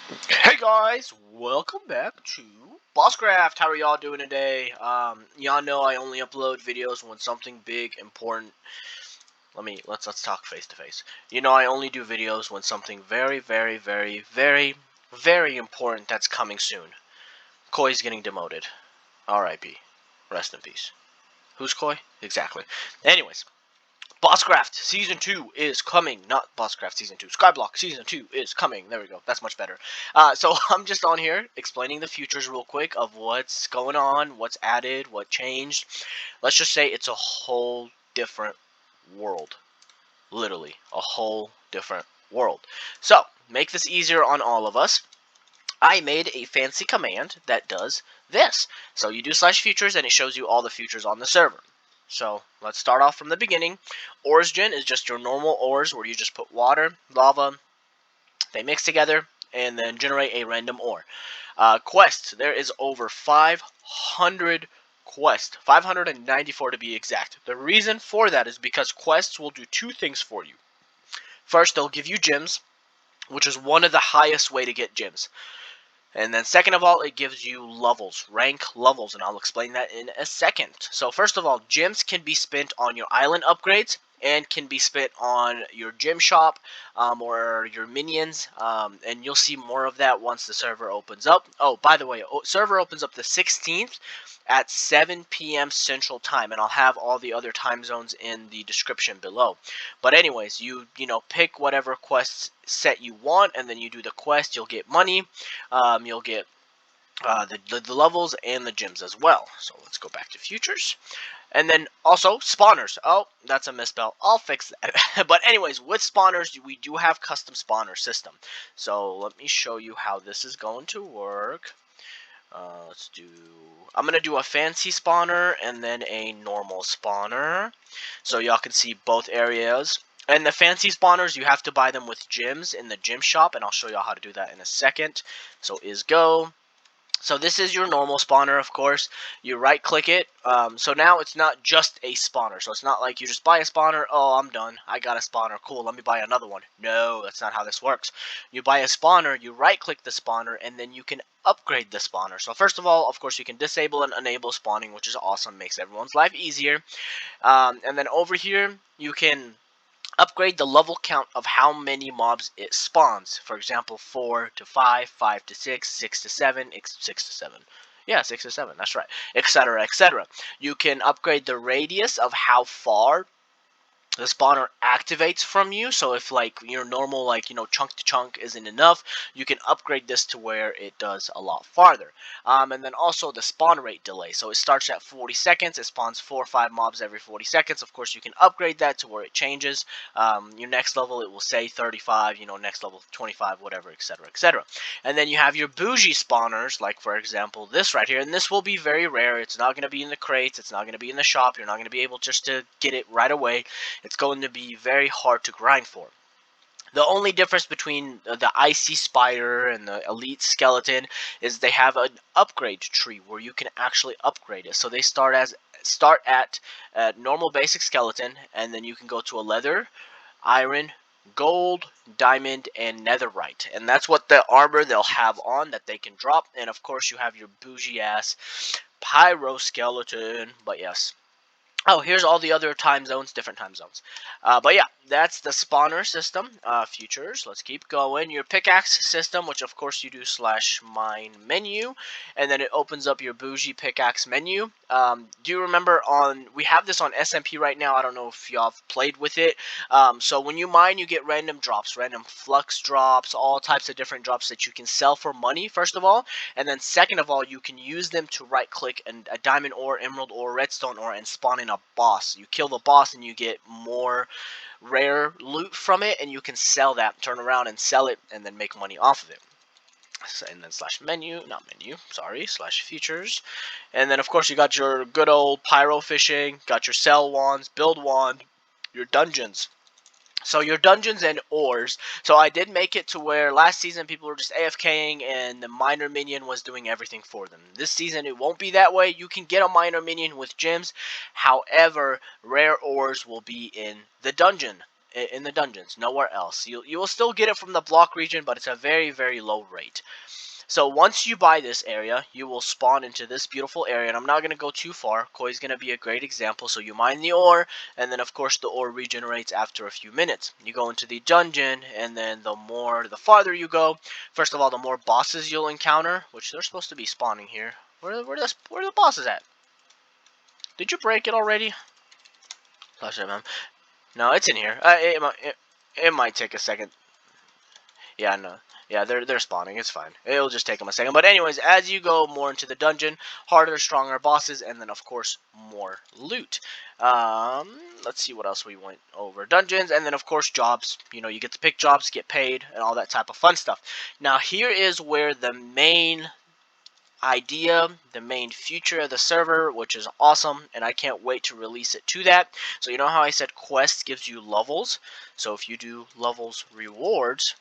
Hey guys, welcome back to BossCraft. How are y'all doing today? Y'all know I only upload videos when something big, important. Let's talk face to face. You know I only do videos when something very important that's coming soon. Koi's getting demoted. R.I.P. Rest in peace. Who's Koi? Exactly. Anyways, BossCraft Season 2 is coming. Not BossCraft Season 2. Skyblock Season 2 is coming. There we go. That's much better. So I'm just on here explaining the futures real quick of what's going on, what's added, what changed. Let's just say it's a whole different world. Literally, a whole different world. So, make this easier on all of us. I made a fancy command that does this. So you do /futures and it shows you all the futures on the server. So let's start off from the beginning. Origin is just your normal ores where you just put water, lava, they mix together, and then generate a random ore. Quests, there is over 500 quests, 594 to be exact. The reason for that is because quests will do two things for you. First, they'll give you gems, which is one of the highest way to get gems. And then second of all, it gives you levels, rank levels, and I'll explain that in a second. So first of all, gems can be spent on your island upgrades and can be spent on your gym shop or your minions, and you'll see more of that once the server opens up. Oh, by the way, server opens up the 16th at 7 p.m. Central Time, and I'll have all the other time zones in the description below. But anyways, you pick whatever quest set you want, and then you do the quest. You'll get money. You'll get the levels and the gems as well. So let's go back to futures. And then also spawners. Oh, that's a misspell. I'll fix that. But anyways, with spawners, we do have custom spawner system. So let me show you how this is going to work. I'm going to do a fancy spawner and then a normal spawner. So y'all can see both areas. And the fancy spawners, you have to buy them with gems in the gym shop, and I'll show y'all how to do that in a second. So is go. So this is your normal spawner, of course. You right click it. So now it's not just a spawner. So it's not like you just buy a spawner. Oh, I'm done. I got a spawner. Cool. Let me buy another one. No, that's not how this works. You buy a spawner, you right click the spawner, and then you can upgrade the spawner. So first of all, of course, you can disable and enable spawning, which is awesome. Makes everyone's life easier. And then over here, you can upgrade the level count of how many mobs it spawns. For example, 4 to 5, 5 to 6, 6 to 7, 6 to 7. Yeah, 6 to 7, that's right. Etc, etc. You can upgrade the radius of how far the spawner activates from you. So if like your normal chunk to chunk isn't enough, you can upgrade this to where it does a lot farther. And then also the spawn rate delay. So it starts at 40 seconds. It spawns 4 or 5 mobs every 40 seconds. Of course, you can upgrade that to where it changes. Your next level, it will say 35. Next level 25, whatever, etc, etc. And then you have your bougie spawners, like for example this right here. And this will be very rare. It's not going to be in the crates. It's not going to be in the shop. You're not going to be able just to get it right away. It's going to be very hard to grind for. The only difference between the Icy Spider and the Elite Skeleton is they have an upgrade tree where you can actually upgrade it. So they start at normal basic skeleton, and then you can go to a leather, iron, gold, diamond, and netherite. And that's what the armor they'll have on that they can drop. And of course you have your bougie ass pyro skeleton. But yes. Oh, here's all the other time zones, different time zones. But yeah, that's the spawner system. Futures, let's keep going. Your pickaxe system, which of course you do /mine menu, and then it opens up your bougie pickaxe menu. Do you remember we have this on SMP right now. I don't know if y'all have played with it. So when you mine, you get random drops, random flux drops, all types of different drops that you can sell for money, first of all. And then second of all, you can use them to right click a diamond ore, emerald ore, redstone ore, and spawn in a boss. You kill the boss and you get more rare loot from it, and you can sell that, turn around and sell it, and then make money off of it. And then /futures. And then of course you got your good old pyro fishing, got your sell wands, build wand, your dungeons. So your dungeons and ores. So I did make it to where last season people were just AFKing and the miner minion was doing everything for them. This season it won't be that way. You can get a miner minion with gems. However, rare ores will be in the dungeon. in the dungeons, nowhere else. You will still get it from the block region, but it's a very, very low rate. So once you buy this area, you will spawn into this beautiful area, and I'm not going to go too far. Koi's going to be a great example. So you mine the ore, and then of course the ore regenerates after a few minutes. You go into the dungeon, and then the farther you go, first of all, the more bosses you'll encounter, which they're supposed to be spawning here. Where are the bosses at? Did you break it already? Flash it, man. No, it's in here. It might take a second. Yeah, no. Yeah, they're spawning. It's fine. It'll just take them a second. But anyways, as you go more into the dungeon, harder, stronger bosses, and then of course more loot. Let's see what else we went over. Dungeons, and then of course jobs. You know, you get to pick jobs, get paid, and all that type of fun stuff. Now here is where the main idea, the main future of the server, which is awesome, and I can't wait to release it to that. So you know how I said quest gives you levels? So if you do levels rewards,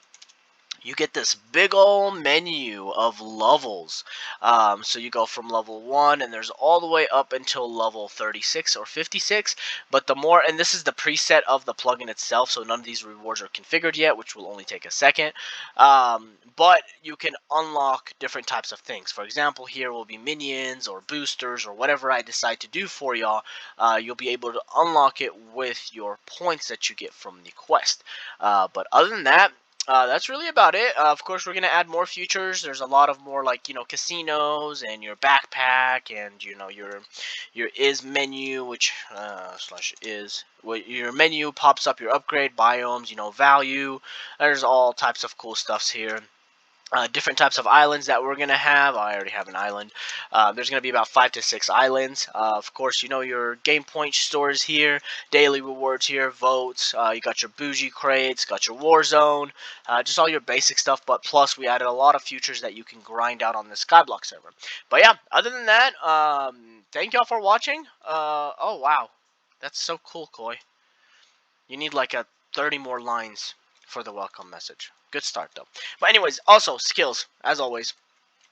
you get this big old menu of levels. So you go from level 1, and there's all the way up until level 36 or 56. But the more, and this is the preset of the plugin itself, so none of these rewards are configured yet, which will only take a second. But you can unlock different types of things. For example, here will be minions or boosters or whatever I decide to do for y'all. You'll be able to unlock it with your points that you get from the quest. But other than that, that's really about it. Of course, we're gonna add more features. There's a lot of more, like, you know, casinos and your backpack, and you know your is menu, which slash is your menu pops up your upgrade biomes, you know, value. There's all types of cool stuffs here. Different types of islands that we're going to have. I already have an island. There's going to be about 5 to 6 islands. Of course, you know, your game point stores here, daily rewards here, votes. You got your bougie crates, got your war zone, just all your basic stuff. But plus, we added a lot of features that you can grind out on the Skyblock server. But yeah, other than that, thank y'all for watching. Oh, wow. That's so cool, Koi. You need like a 30 more lines for the welcome message. Good start, though. But anyways, also skills, as always,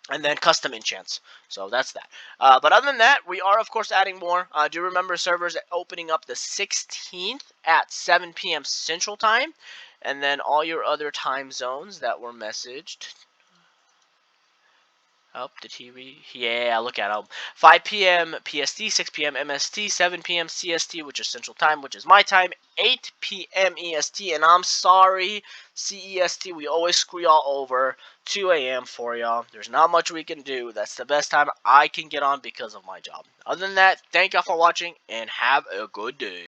and then custom enchants. So that's that. But other than that, we are, of course, adding more. Do remember servers opening up the 16th at 7 p.m. Central Time, and then all your other time zones that were messaged. Oh, did he read? Yeah, look at him. 5 p.m. PST, 6 p.m. MST, 7 p.m. CST, which is Central Time, which is my time, 8 p.m. EST, and I'm sorry, CEST, we always screw y'all over, 2 a.m. for y'all. There's not much we can do. That's the best time I can get on because of my job. Other than that, thank y'all for watching, and have a good day.